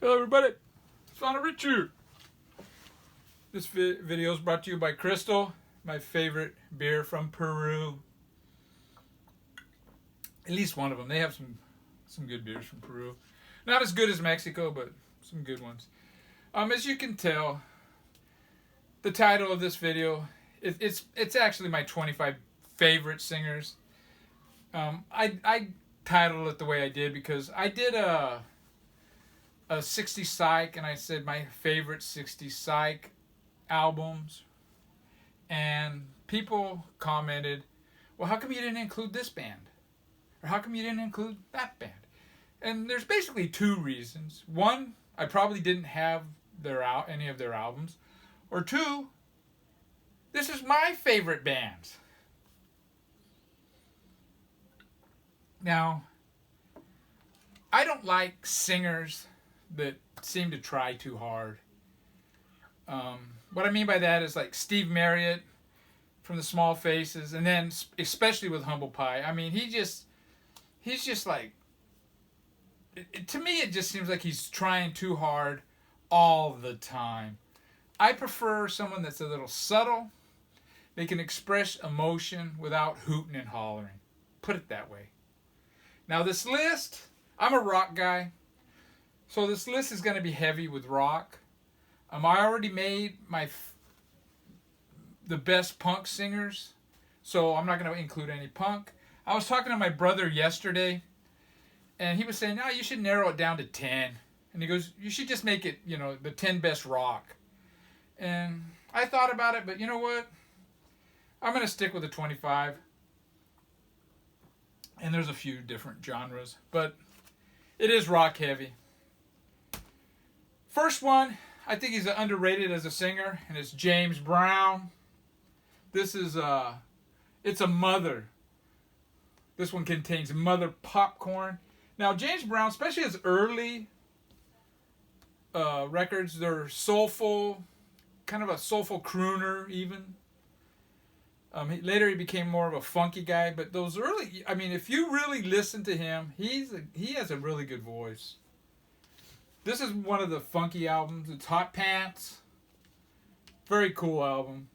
Hello everybody, it's Richie. This video is brought to you by Crystal, my favorite beer from Peru. At least one of them. They have some good beers from Peru. Not as good as Mexico, but some good ones. As you can tell, the title of this video, it's actually my 25 favorite singers. I titled it the way I did because I did a 60 psych, and I said my favorite 60 psych albums, and people commented, well, how come you didn't include this band, or how come you didn't include that band? And there's basically two reasons. One, I probably didn't have any of their albums, or two, this is my favorite bands. Now, I don't like singers that seem to try too hard. What I mean by that is like Steve Marriott from the Small Faces, and then especially with Humble Pie. I mean, he's just like, to me it just seems like he's trying too hard all the time. I prefer someone that's a little subtle. They can express emotion without hooting and hollering. Put it that way. Now this list, I'm a rock guy. So this list is going to be heavy with rock. I already made the best punk singers, so I'm not going to include any punk. I was talking to my brother yesterday, and he was saying, no, you should narrow it down to 10. And he goes, you should just make it, the 10 best rock. And I thought about it, but you know what? I'm going to stick with the 25. And there's a few different genres, but it is rock heavy. First one, I think he's underrated as a singer, and it's James Brown. This is it's a Mother. This one contains Mother Popcorn. Now, James Brown, especially his early records, they're soulful, kind of a soulful crooner even. Later he became more of a funky guy, but those early, if you really listen to him, he has a really good voice. This is one of the funky albums. It's Hot Pants. Very cool album.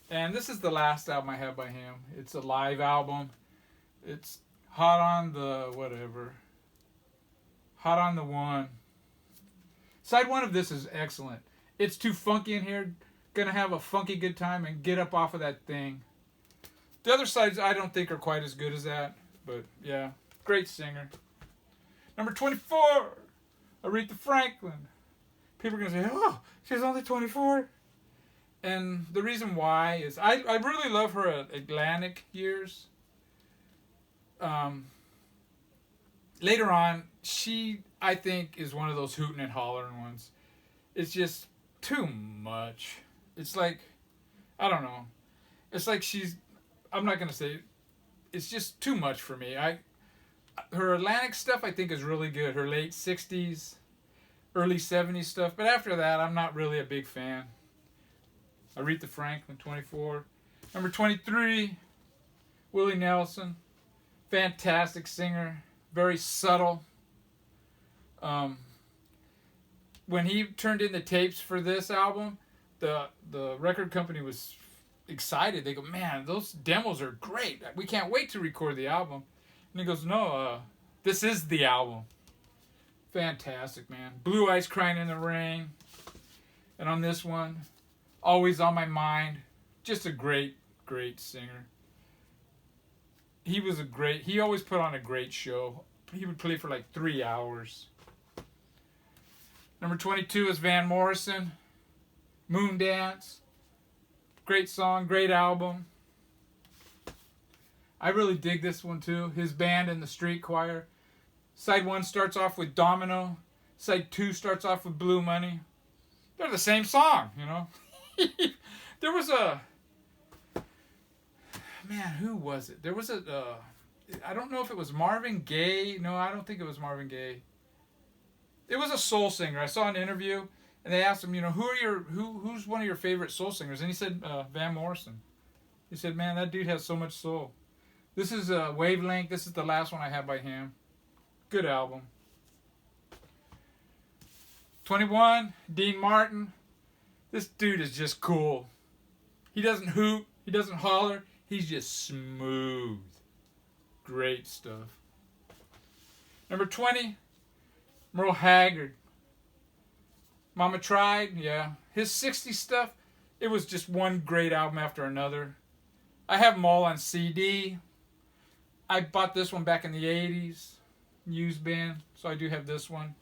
And this is the last album I have by him. It's a live album. It's Hot on the whatever. Hot on the One. Side one of this is excellent. It's too funky in here. Gonna have a funky good time and get up off of that thing. The other sides I don't think are quite as good as that. But yeah, great singer. Number 24. Aretha Franklin. People are going to say, oh, she's only 24. And the reason why is I really love her Atlantic years. Later on, she, I think, is one of those hooting and hollering ones. It's just too much. It's like, I don't know. It's like I'm not going to say, it's just too much for me. Her Atlantic stuff, I think, is really good. Her late 60s, early 70s stuff. But after that, I'm not really a big fan. Aretha Franklin, 24. Number 23, Willie Nelson. Fantastic singer. Very subtle. When he turned in the tapes for this album, the record company was excited. They go, man, those demos are great. We can't wait to record the album. And he goes, no, this is the album. Fantastic, man. Blue Eyes Crying in the Rain. And on this one, Always on My Mind. Just a great, great singer. He always put on a great show. He would play for like 3 hours. Number 22 is Van Morrison. Moon Dance. Great song, great album. I really dig this one too. His band and the street choir. Side 1 starts off with Domino. Side 2 starts off with Blue Money. They're the same song, There was a... Man, who was it? There was I don't know if it was Marvin Gaye. No, I don't think it was Marvin Gaye. It was a soul singer. I saw an interview, and they asked him, who's one of your favorite soul singers? And he said, Van Morrison. He said, man, that dude has so much soul. This is Wavelength. This is the last one I have by him. Good album. 21, Dean Martin. This dude is just cool. He doesn't hoot. He doesn't holler. He's just smooth. Great stuff. Number 20, Merle Haggard. Mama Tried, yeah. His 60s stuff, it was just one great album after another. I have them all on CD. I bought this one back in the 80s. Used bin, so I do have this one.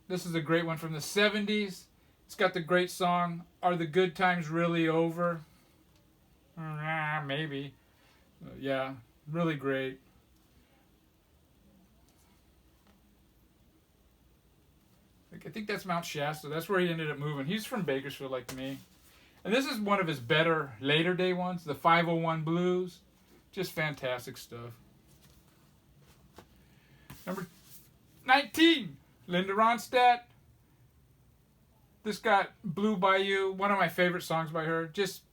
This is a great one from the 70s. It's got the great song, Are the Good Times Really Over? Maybe. Yeah, really great. I think that's Mount Shasta. That's where he ended up moving. He's from Bakersfield like me. And this is one of his better later day ones, the 501 Blues. Just fantastic stuff. Number 19, Linda Ronstadt. This got Blue Bayou, one of my favorite songs by her. Just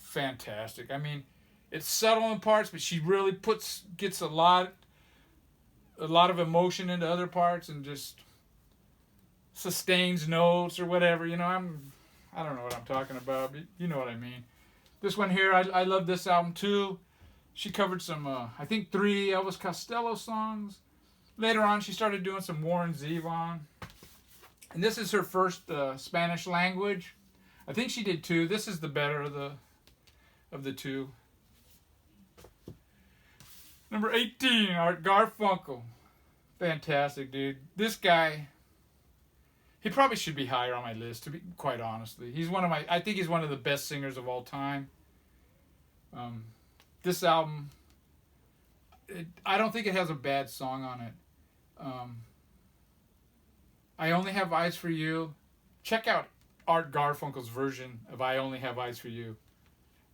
fantastic. I mean, it's subtle in parts, but she really gets a lot of emotion into other parts and just sustains notes or whatever. You know, I don't know what I'm talking about, but you know what I mean. This one here, I love this album too. She covered some, I think 3 Elvis Costello songs. Later on, she started doing some Warren Zevon. And this is her first Spanish language. I think she did 2. This is the better of the 2. Number 18, Art Garfunkel. Fantastic, dude. This guy, he probably should be higher on my list, to be quite honestly. I think he's one of the best singers of all time. This album, I don't think it has a bad song on it. I Only Have Eyes for You. Check out Art Garfunkel's version of I Only Have Eyes for You.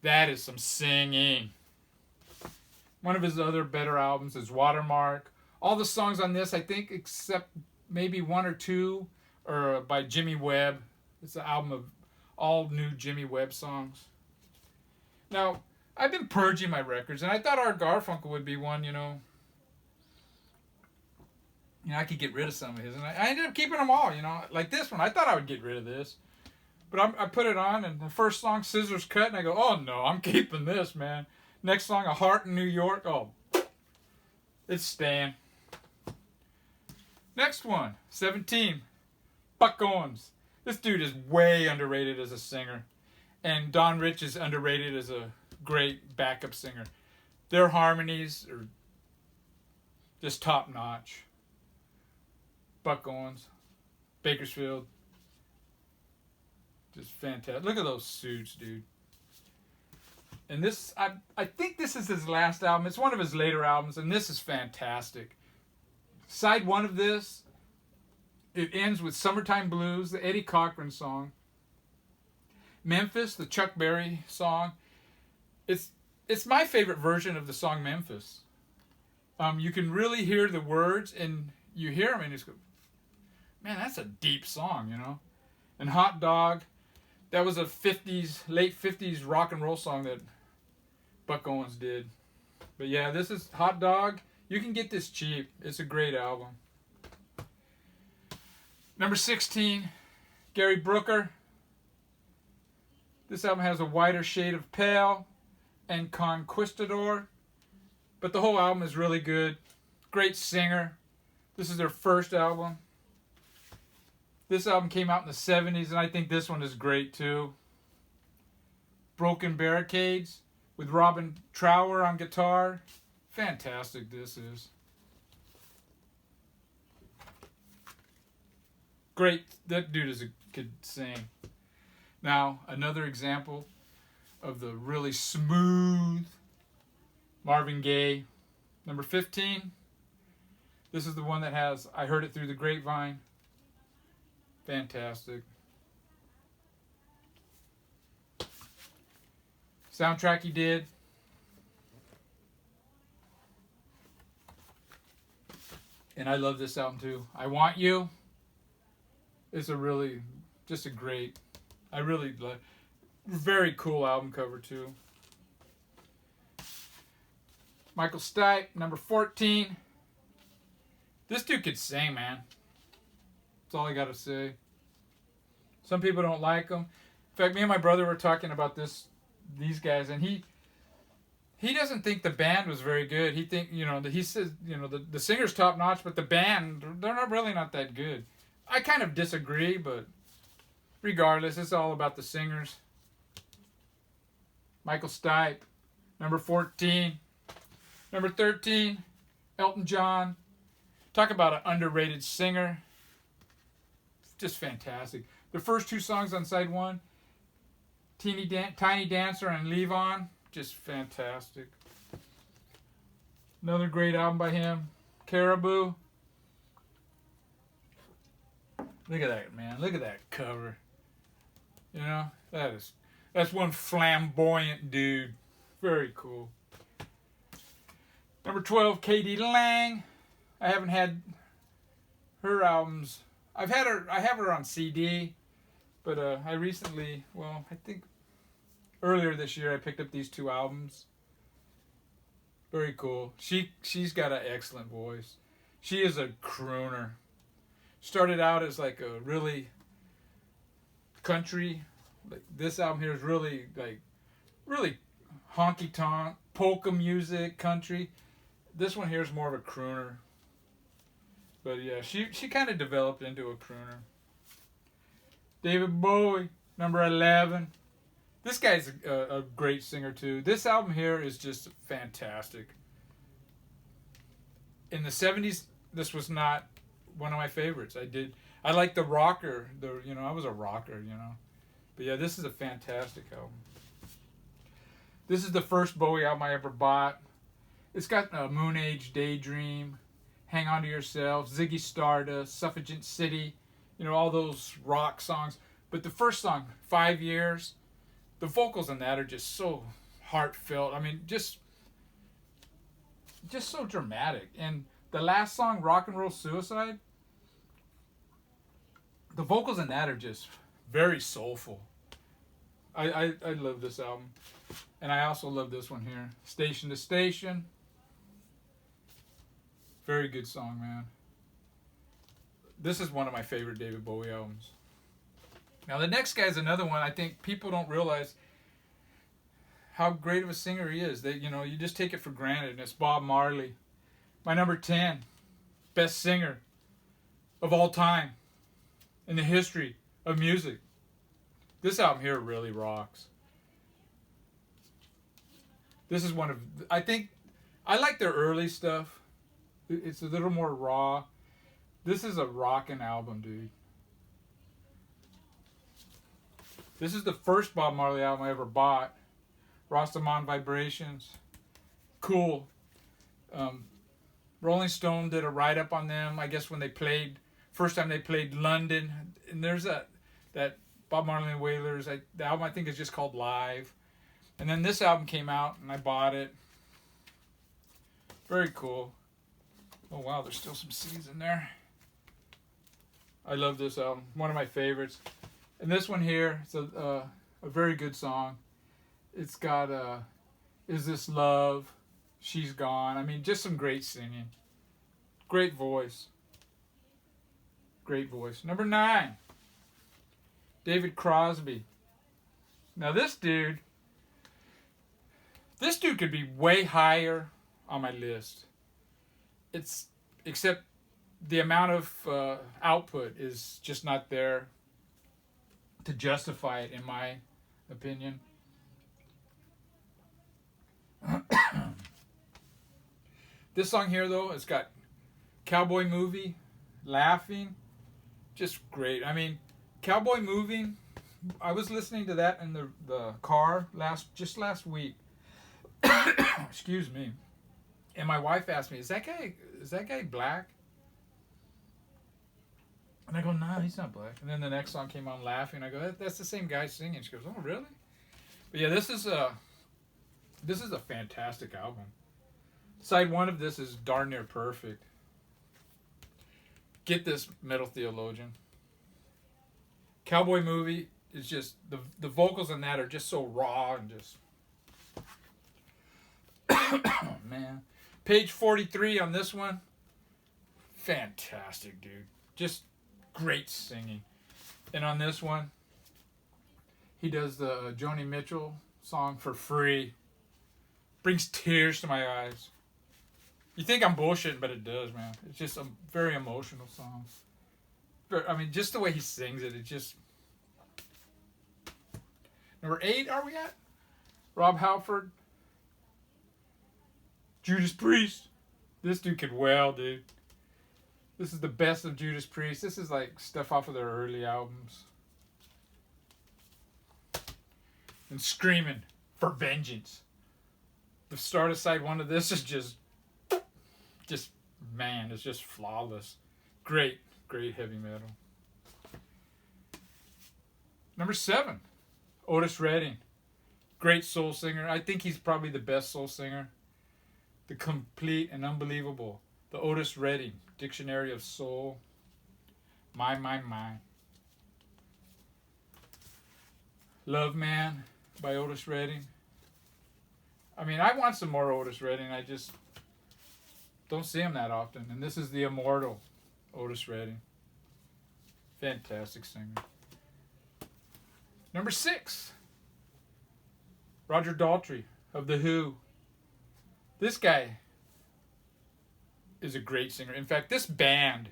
That is some singing. One of his other better albums is Watermark. All the songs on this, I think, except maybe 1 or 2, are by Jimmy Webb. It's an album of all new Jimmy Webb songs. Now, I've been purging my records, and I thought Art Garfunkel would be one, you know, I could get rid of some of his. And I ended up keeping them all, you know. Like this one, I thought I would get rid of this. But I put it on, and the first song, Scissors Cut, and I go, oh no, I'm keeping this, man. Next song, A Heart in New York, oh, it's staying. Next one, 17, Buck Owens. This dude is way underrated as a singer. And Don Rich is underrated as a great backup singer. Their harmonies are just top notch. Buck Owens, Bakersfield, just fantastic. Look at those suits, dude. And this, I think this is his last album. It's one of his later albums, and this is fantastic. Side 1 of this, it ends with Summertime Blues, the Eddie Cochran song. Memphis, the Chuck Berry song. It's my favorite version of the song Memphis. You can really hear the words, and you hear them, and you just go, man, that's a deep song, you know. And Hot Dog, that was a late 50s rock and roll song that Buck Owens did. But yeah, this is Hot Dog. You can get this cheap. It's a great album. Number 16, Gary Brooker. This album has A Wider Shade of Pale and Conquistador. But the whole album is really good. Great singer. This is their first album. This album came out in the 70s, and I think this one is great too. Broken Barricades with Robin Trower on guitar. Fantastic this is. Great. That dude could sing. Now, another example of the really smooth Marvin Gaye. Number 15. This is the one that has I Heard It Through the Grapevine. Fantastic. Soundtrack he did. And I love this album too. I Want You. It's just a great, I really love, very cool album cover too. Michael Stipe, number 14. This dude could sing, man. That's all I got to say. Some people don't like him. In fact, me and my brother were talking about these guys, and he doesn't think the band was very good. He says, the singer's top notch, but the band, they're not really not that good. I kind of disagree, but regardless, it's all about the singers. Michael Stipe, number 14. Number 13, Elton John. Talk about an underrated singer. Just fantastic. The first two songs on side one, Tiny Dancer and Leave On, just fantastic. Another great album by him, Caribou. Look at that, man. Look at that cover. That's one flamboyant dude. Very cool. Number 12, Katie Lang. I haven't had her albums. I have her on CD, but I recently, I think earlier this year I picked up these two albums. Very cool. She's got an excellent voice. She is a crooner. Started out as like a really country. Like this album here is really honky tonk, polka music, country. This one here is more of a crooner. But yeah, she kind of developed into a crooner. David Bowie, number 11. This guy's a great singer too. This album here is just fantastic. In the 70s, this was not one of my favorites. I like the rocker. I was a rocker, But yeah, this is a fantastic album. This is the first Bowie album I ever bought. It's got Moon Age Daydream, Hang On to Yourself, Ziggy Stardust, Suffragette City, all those rock songs. But the first song, 5 Years, the vocals in that are just so heartfelt. I mean, just so dramatic. And the last song, Rock and Roll Suicide, the vocals in that are just very soulful. I love this album. And I also love this one here, Station to Station. Very good song, man. This is one of my favorite David Bowie albums. Now the next guy is another one I think people don't realize how great of a singer he is. You just take it for granted, and it's Bob Marley. My number 10, best singer of all time in the history of music. This album here really rocks. This is I like their early stuff. It's a little more raw. This is a rockin' album, dude. This is the first Bob Marley album I ever bought. Rastaman Vibrations. Cool. Rolling Stone did a write-up on them, I guess when they played, first time they played London. And there's that Bob Marley and Wailers, the album I think is just called Live. And then this album came out and I bought it. Very cool. Oh wow, there's still some C's in there. I love this album. One of my favorites. And this one here, it's a very good song. It's got Is This Love? She's Gone. I mean, just some great singing. Great voice. Great voice. Number 9. David Crosby. Now this dude could be way higher on my list. Except the amount of output is just not there to justify it, in my opinion. This song here, though, it's got Cowboy Movie, Laughing, just great. I mean, Cowboy Moving, I was listening to that in the car last week. Excuse me. And my wife asked me, is that guy black? And I go, no, he's not black. And then the next song came on, Laughing. I go, that's the same guy singing. She goes, oh, really? But yeah, this is a fantastic album. Side 1 of this is darn near perfect. Get this, Metal Theologian. Cowboy Movie is just, the vocals in that are just so raw and just... Oh, man. Page 43 on this one. fantastic, dude. Just great singing. And on this one, he does the Joni Mitchell song For Free. Brings tears to my eyes. You think I'm bullshitting, but it does, man. It's just a very emotional song. I mean, just the way he sings it, it just... Number 8, are we at? Rob Halford. Judas Priest. This dude could wail, dude. This is the best of Judas Priest. This is like stuff off of their early albums. And Screaming for Vengeance. The start of side 1 of this is just, man, it's just flawless. Great heavy metal. Number 7, Otis Redding. Great soul singer. I think he's probably the best soul singer. The complete and unbelievable. The Otis Redding Dictionary of Soul. My. Love Man by Otis Redding. I mean, I want some more Otis Redding. I just don't see him that often. And this is the immortal Otis Redding. Fantastic singer. Number 6, Roger Daltrey of The Who. This guy is a great singer. In fact, this band,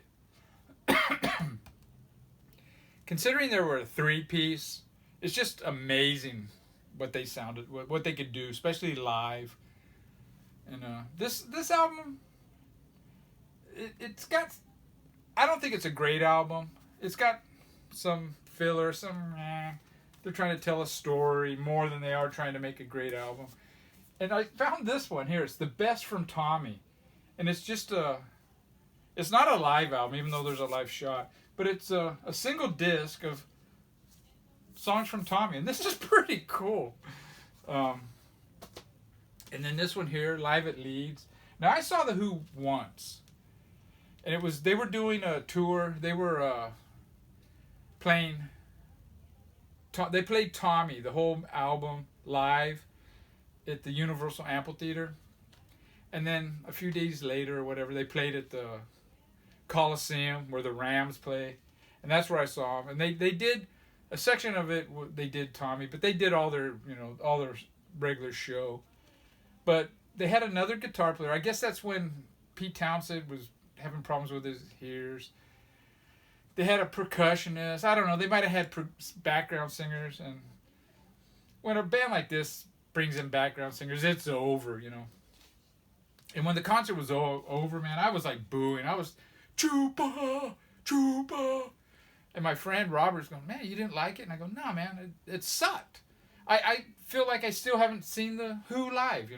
considering they were a 3-piece, it's just amazing what they sounded, what they could do, especially live. And this album, it's got, I don't think it's a great album. It's got some filler, they're trying to tell a story more than they are trying to make a great album. And I found this one here. It's The Best from Tommy. And it's just it's not a live album, even though there's a live shot. But it's a single disc of songs from Tommy. And this is pretty cool. And then this one here, Live at Leeds. Now, I saw The Who once. And they were doing a tour. They were playing... They played Tommy, the whole album, live at the Universal Amphitheater. And then a few days later or whatever, they played at the Coliseum where the Rams play. And that's where I saw them. And they did a section of it, they did Tommy, but they did all their regular show. But they had another guitar player. I guess that's when Pete Townsend was having problems with his ears. They had a percussionist. I don't know. They might have had background singers. And when a band like this brings in background singers, it's over, And when the concert was over, man, I was like booing. I was, Chupa, Chupa. And my friend Robert's going, man, you didn't like it? And I go, no, man, it sucked. I feel like I still haven't seen The Who live,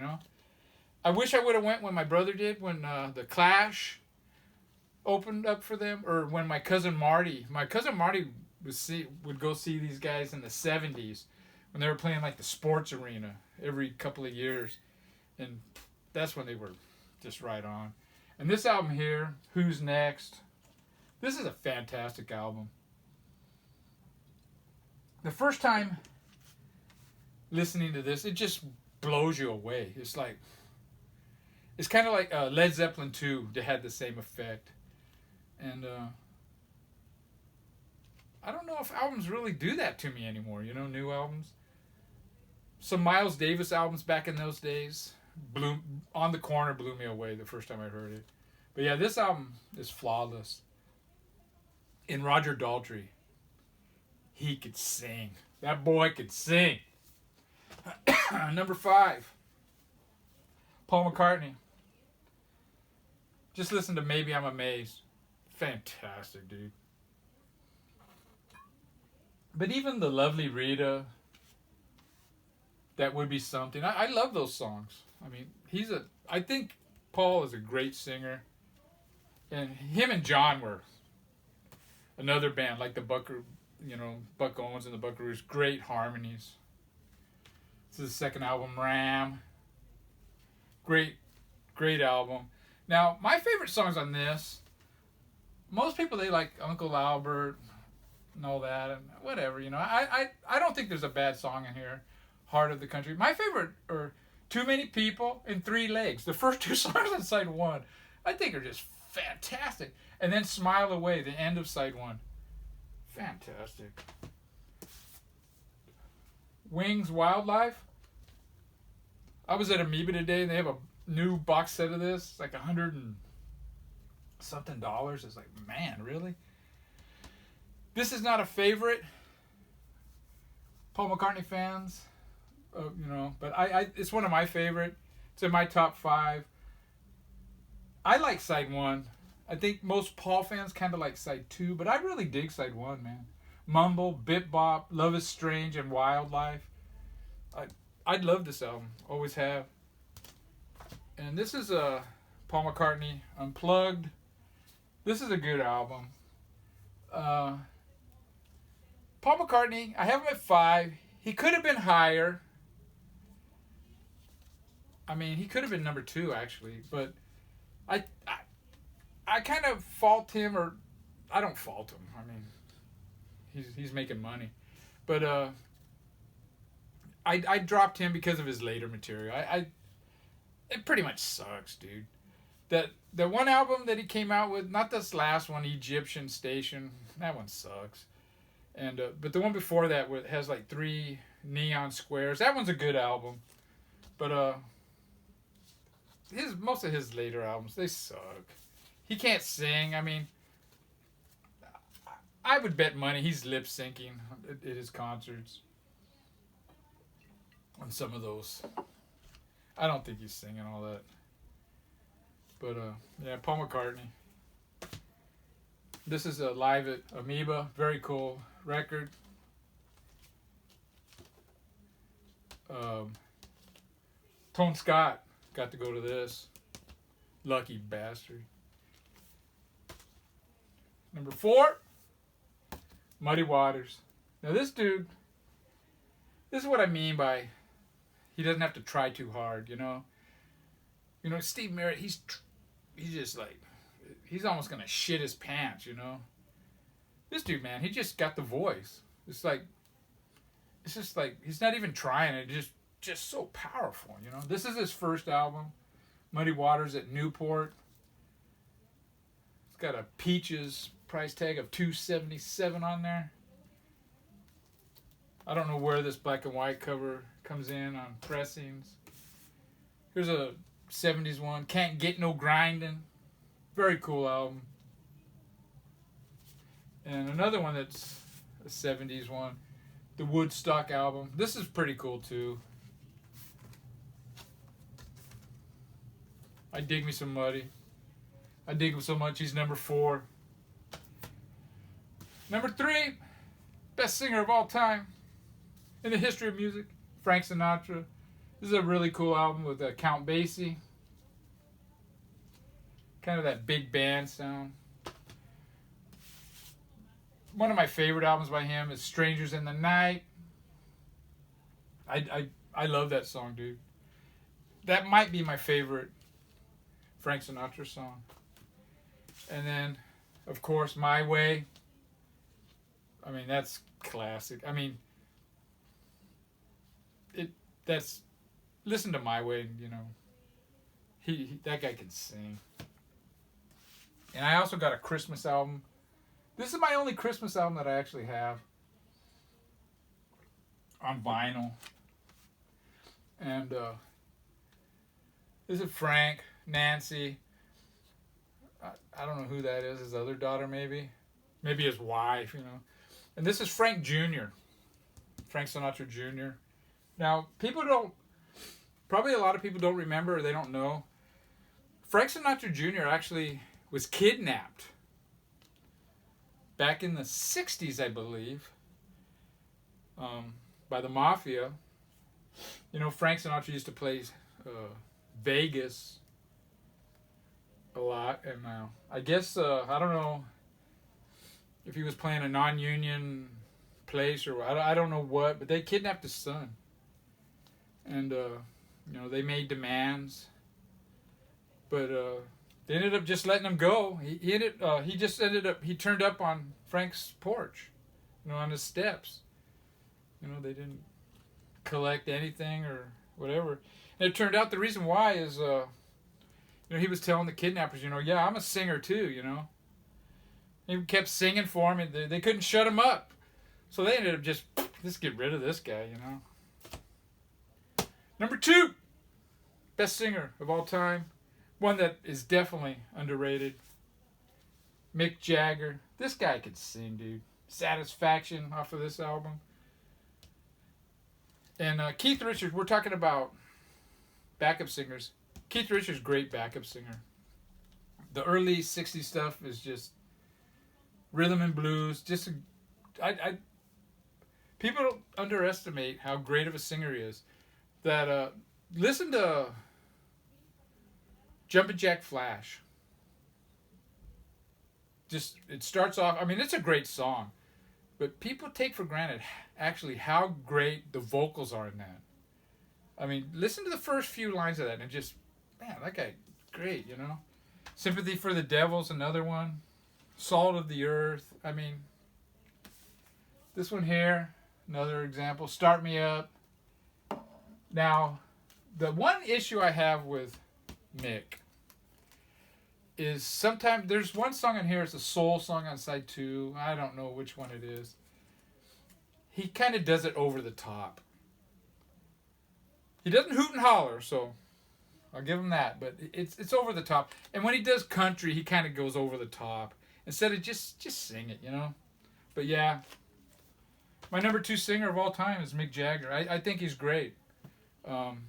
I wish I would have went when my brother did, when the Clash opened up for them, or when my cousin Marty would go see these guys in the 70s when they were playing like the sports arena every couple of years, and that's when they were just right on. And this album here, Who's Next, this is a fantastic album. The first time listening to this, it just blows you away. It's kind of like Led Zeppelin 2 that had the same effect. And I don't know if albums really do that to me anymore, new albums. Some Miles Davis albums back in those days, On the Corner blew me away the first time I heard it. But yeah, this album is flawless. And Roger Daltrey, he could sing. That boy could sing. Number 5, Paul McCartney. Just listen to Maybe I'm Amazed. Fantastic, dude. But even The Lovely Rita, That Would Be Something. I love those songs. I mean, I think Paul is a great singer. And him and John were another band, like the Buck Owens and the Buckaroos. Great harmonies. This is the second album, Ram. Great album. Now, my favorite songs on this, most people, they like Uncle Albert and all that, and whatever, I don't think there's a bad song in here. Heart of the Country. My favorite are Too Many People and 3 Legs. The first 2 songs on side 1, I think are just fantastic. And then Smile Away, the end of side one. Fantastic. Wings Wildlife. I was at Amoeba today and they have a new box set of this. It's like $100 and something. It's like, man, really? This is not a favorite. Paul McCartney fans, but I it's one of my favorite. It's in my top 5. I like side 1. I think most Paul fans kind of like side 2, but I really dig side 1, man. Mumble, Bip Bop, Love is Strange, and Wildlife. I love this album, always have. And this is Paul McCartney Unplugged. This is a good album. Paul McCartney, I have him at 5. He could have been higher. I mean, he could have been number 2 actually, but I kind of fault him, or I don't fault him. I mean, he's making money, but I dropped him because of his later material. It pretty much sucks, dude. That one album that he came out with, not this last one, Egyptian Station, that one sucks. And but the one before that has like 3 neon squares. That one's a good album, but most of his later albums, they suck. He can't sing. I mean, I would bet money he's lip syncing at his concerts on some of those. I don't think he's singing all that. But yeah, Paul McCartney. This is a live at Amoeba. Very cool record. Tone Scott got to go to this. Lucky bastard. Number 4, Muddy Waters. Now this dude, this is what I mean by he doesn't have to try too hard, you know. You know, Steve Merritt, he's just like, he's almost gonna shit his pants, you know. This dude, man, he just got the voice. It's just like he's not even trying. It just so powerful, you know. This is his first album, Muddy Waters at Newport. It's got a Peaches price tag of $277 on there. I don't know where this black and white cover comes in on pressings. Here's a 70s one, Can't Get No Grindin'. Very cool album. And another one that's a 70s one, the Woodstock album. This is pretty cool too. I dig me some Muddy. I dig him so much, he's number 4. Number 3, best singer of all time in the history of music, Frank Sinatra. This is a really cool album with Count Basie. Kind of that big band sound. One of my favorite albums by him is Strangers in the Night. I love that song, dude. That might be my favorite Frank Sinatra song. And then, of course, My Way. I mean, that's classic. I mean, listen to My Way, you know. He that guy can sing. And I also got a Christmas album. This is my only Christmas album that I actually have on vinyl. And this is Frank, Nancy. I don't know who that is. His other daughter, maybe. Maybe his wife, you know. And this is Frank Jr. Frank Sinatra Jr. Now, probably a lot of people don't remember or they don't know. Frank Sinatra Jr. actually was kidnapped back in the 60s, I believe, by the mafia. You know, Frank Sinatra used to play Vegas a lot, and I guess, I don't know if he was playing a non-union place or I don't know what, but they kidnapped his son. And, you know, they made demands, but they ended up just letting him go. He turned up on Frank's porch, you know, on his steps. You know, they didn't collect anything or whatever. And it turned out the reason why is He was telling the kidnappers, yeah, I'm a singer too, He kept singing for him, and they couldn't shut him up. So they ended up just get rid of this guy, Number 2, best singer of all time. One that is definitely underrated. Mick Jagger. This guy could sing, dude. Satisfaction off of this album. And Keith Richards, we're talking about backup singers. Keith Richards, great backup singer. The early 60s stuff is just rhythm and blues. People don't underestimate how great of a singer he is. Listen to Jumpin' Jack Flash. It starts off, it's a great song, but people take for granted actually how great the vocals are in that. Listen to the first few lines of that and just, man, that guy, great, Sympathy for the Devil's another one. Salt of the Earth. This one here, another example. Start Me Up. Now, the one issue I have with Mick is sometimes there's one song in here, it's a soul song on side 2. I don't know which one it is. He kind of does it over the top. He doesn't hoot and holler, so I'll give him that, but it's over the top. And when he does country, he kind of goes over the top instead of just sing it, But yeah, my number 2 singer of all time is Mick Jagger. I think he's great. And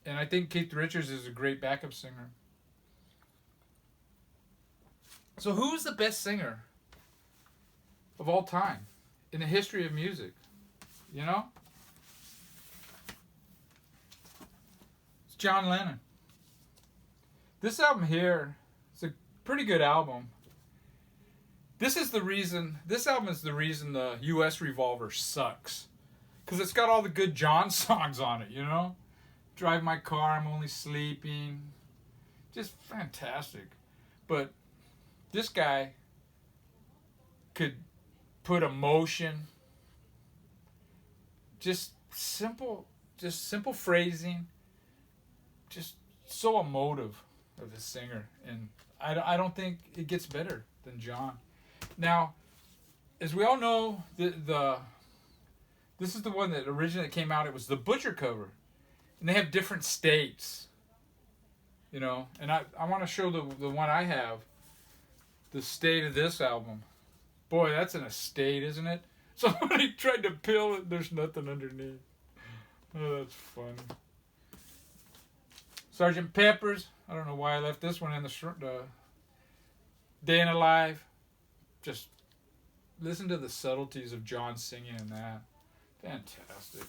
I think Keith Richards is a great backup singer. So who's the best singer of all time in the history of music? It's John Lennon. This album here is a pretty good album. This album is the reason the U.S. Revolver sucks. Because it's got all the good John songs on it, Drive My Car, I'm Only Sleeping. Just fantastic. But this guy could put emotion, just simple phrasing, just so emotive of a singer. And I don't think it gets better than John. Now, as we all know, this is the one that originally came out. It was the Butcher cover. And they have different states, and I want to show the one I have, the state of this album. Boy, that's an estate, isn't it? Somebody tried to peel it, there's nothing underneath. Oh, that's funny. Sgt. Pepper's, I don't know why I left this one in the Day in a Life. Just listen to the subtleties of John singing in that. Fantastic.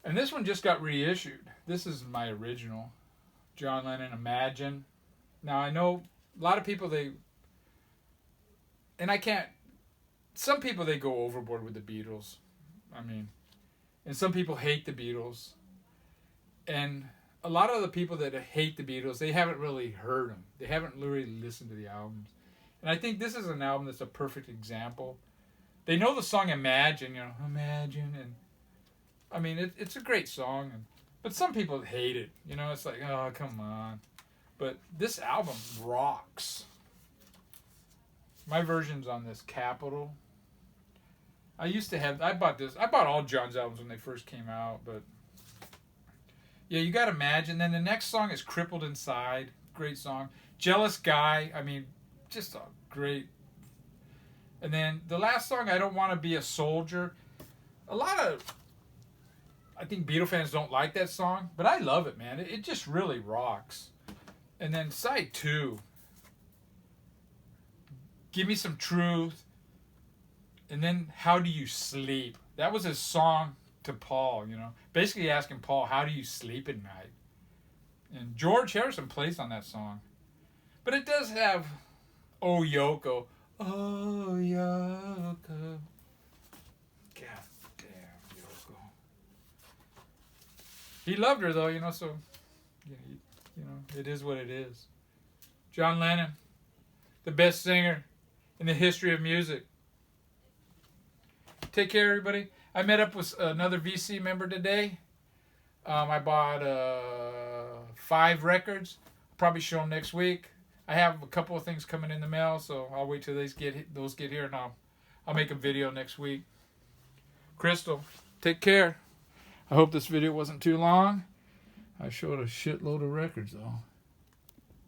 And this one just got reissued. This is my original. John Lennon, Imagine. Now, I know a lot of people, some people, they go overboard with the Beatles. And some people hate the Beatles. And a lot of the people that hate the Beatles, they haven't really heard them. They haven't really listened to the albums. And I think this is an album that's a perfect example. They know the song Imagine, Imagine, and it's a great song, but some people hate it. It's like, oh, come on. But this album rocks. My version's on this Capitol. I bought all John's albums when they first came out, but yeah, you got Imagine. Then the next song is Crippled Inside. Great song. Jealous Guy. Just a great. And then the last song, I Don't Want to Be a Soldier. I think Beatle fans don't like that song, but I love it, man. It just really rocks. And then side 2, Give Me Some Truth. And then How Do You Sleep? That was his song to Paul, basically asking Paul, how do you sleep at night? And George Harrison plays on that song. But it does have Oh Yoko. Oh Yoko. God damn Yoko. He loved her though, so it is what it is. John Lennon, the best singer in the history of music. Take care, everybody. I met up with another VC member today. I bought 5 records. I'll probably show them next week. I have a couple of things coming in the mail, so I'll wait till those get here, and I'll make a video next week. Crystal, take care. I hope this video wasn't too long. I showed a shitload of records, though.